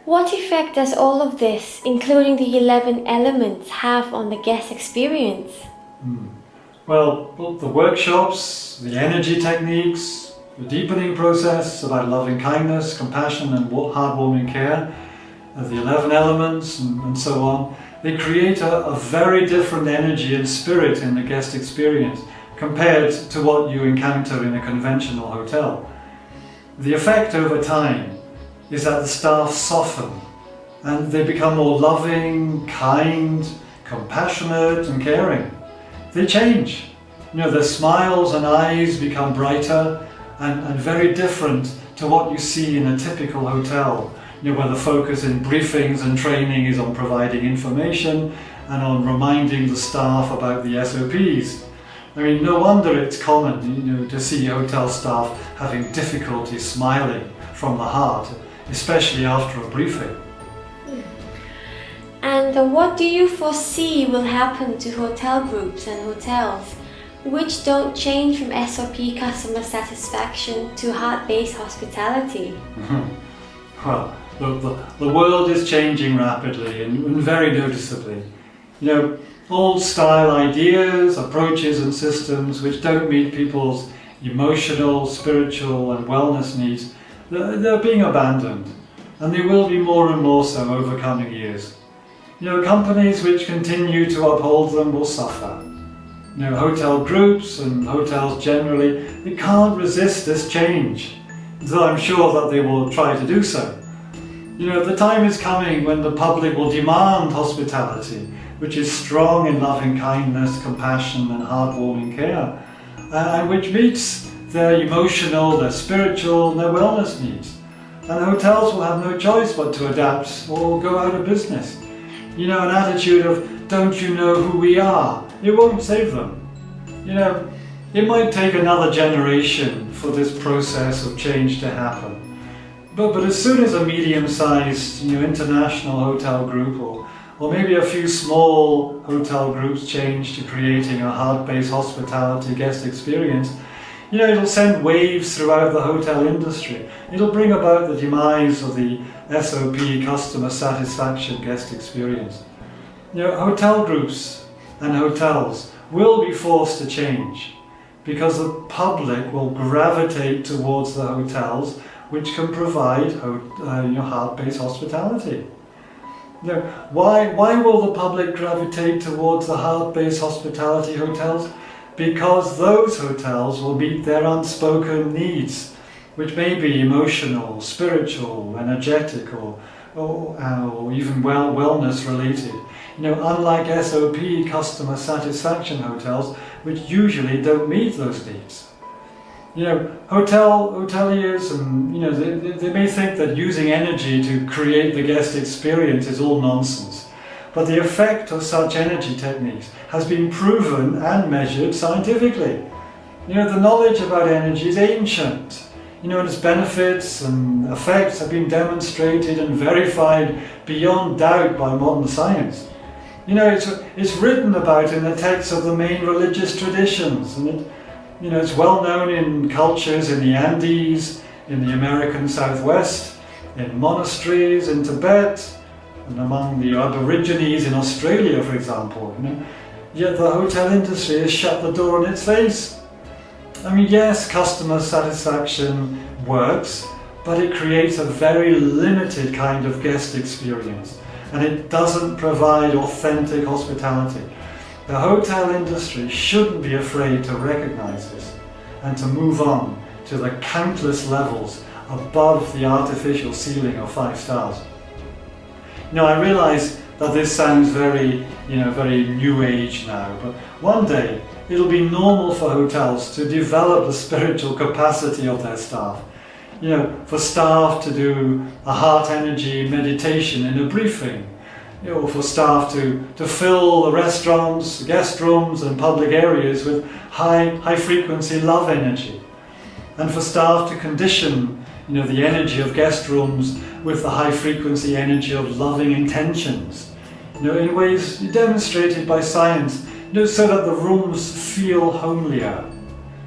What effect does all of this, including the 11 elements, have on the guest experience? Well, the workshops, the energy techniques, the deepening process about loving kindness, compassion and heartwarming care, the 11 elements and so on, they create a very different energy and spirit in the guest experience compared to what you encounter in a conventional hotel. The effect over time is that the staff soften and they become more loving, kind, compassionate and caring. They change. Their smiles and eyes become brighter and very different to what you see in a typical hotel, where the focus in briefings and training is on providing information and on reminding the staff about the SOPs. I mean, no wonder it's common, to see hotel staff having difficulty smiling from the heart, especially after a briefing. And what do you foresee will happen to hotel groups and hotels which don't change from SOP customer satisfaction to heart-based hospitality? Well, the world is changing rapidly and very noticeably. Old style ideas, approaches and systems which don't meet people's emotional, spiritual and wellness needs, they're being abandoned, and they will be more and more so over coming years. Companies which continue to uphold them will suffer. Hotel groups and hotels generally, they can't resist this change, though I'm sure that they will try to do so. The time is coming when the public will demand hospitality, which is strong in loving kindness, compassion and heartwarming care, and which meets their emotional, their spiritual and their wellness needs. And hotels will have no choice but to adapt or go out of business. An attitude of, don't you know who we are? It won't save them. It might take another generation for this process of change to happen. But as soon as a medium-sized international hotel group or maybe a few small hotel groups change to creating a heart-based hospitality guest experience, it'll send waves throughout the hotel industry. It'll bring about the demise of the SOP Customer Satisfaction guest experience. Hotel groups and hotels will be forced to change because the public will gravitate towards the hotels which can provide heart-based hospitality. Why will the public gravitate towards the heart-based hospitality hotels? Because those hotels will meet their unspoken needs, which may be emotional, spiritual, energetic, or even wellness related. Unlike SOP customer satisfaction hotels, which usually don't meet those needs. Hoteliers and they may think that using energy to create the guest experience is all nonsense. But the effect of such energy techniques has been proven and measured scientifically. The knowledge about energy is ancient. And its benefits and effects have been demonstrated and verified beyond doubt by modern science. It's written about in the texts of the main religious traditions, and it's well known in cultures in the Andes, in the American Southwest, in monasteries in Tibet, and among the Aborigines in Australia, for example. Yet the hotel industry has shut the door in its face. Yes, customer satisfaction works, but it creates a very limited kind of guest experience, and it doesn't provide authentic hospitality. The hotel industry shouldn't be afraid to recognize this and to move on to the countless levels above the artificial ceiling of 5 stars. I realize that this sounds very new age now, but one day it'll be normal for hotels to develop the spiritual capacity of their staff. For staff to do a heart energy meditation in a briefing, for staff to fill the restaurants, guest rooms and public areas with high frequency love energy, and for staff to condition the energy of guest rooms with the high frequency energy of loving intentions, in ways demonstrated by science, so that the rooms feel homelier.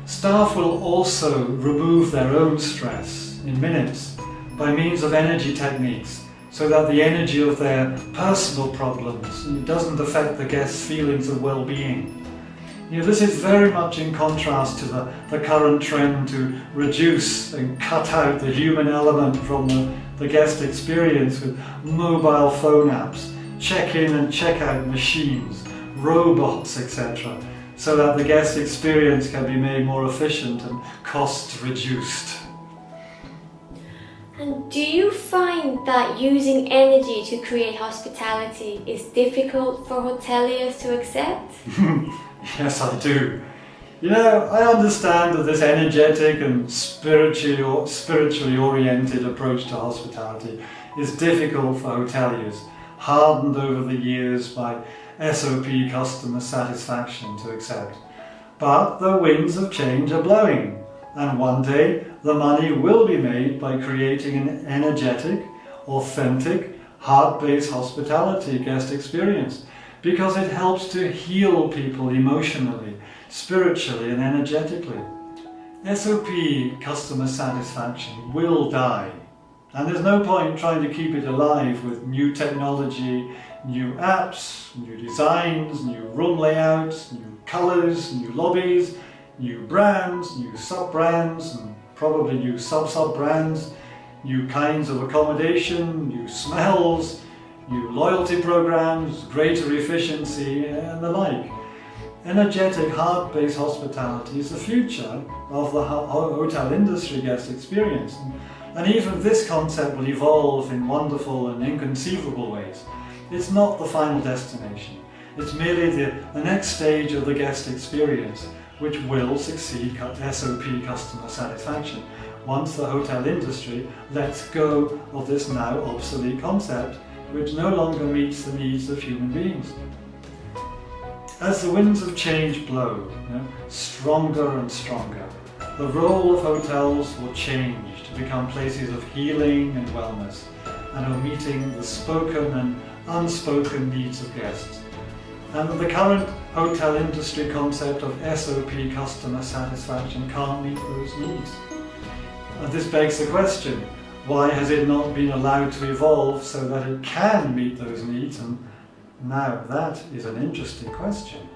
Staff will also remove their own stress in minutes by means of energy techniques, so that the energy of their personal problems doesn't affect the guests' feelings of well-being. This is very much in contrast to the current trend to reduce and cut out the human element from the guest experience with mobile phone apps, check-in and check-out machines, robots, etc., so that the guest experience can be made more efficient and costs reduced. And do you find that using energy to create hospitality is difficult for hoteliers to accept? Yes, I do. I understand that this energetic and spiritually oriented approach to hospitality is difficult for hoteliers, hardened over the years by SOP-Customer Satisfaction to accept. But the winds of change are blowing, and one day the money will be made by creating an energetic, authentic, heart-based hospitality guest experience, because it helps to heal people emotionally, spiritually and energetically. SOP Customer Satisfaction will die, and there's no point trying to keep it alive with new technology, new apps, new designs, new room layouts, new colours, new lobbies, new brands, new sub-brands, and probably new sub-sub-brands, new kinds of accommodation, new smells, new loyalty programs, greater efficiency, and the like. Energetic, heart-based hospitality is the future of the hotel industry guest experience. And even this concept will evolve in wonderful and inconceivable ways. It's not the final destination. It's merely the next stage of the guest experience, which will succeed SOP Customer Satisfaction once the hotel industry lets go of this now obsolete concept, which no longer meets the needs of human beings. As the winds of change blow, stronger and stronger, the role of hotels will change to become places of healing and wellness, and of meeting the spoken and unspoken needs of guests. And the current hotel industry concept of SOP Customer Satisfaction can't meet those needs. And this begs the question, why has it not been allowed to evolve so that it can meet those needs? And now that is an interesting question.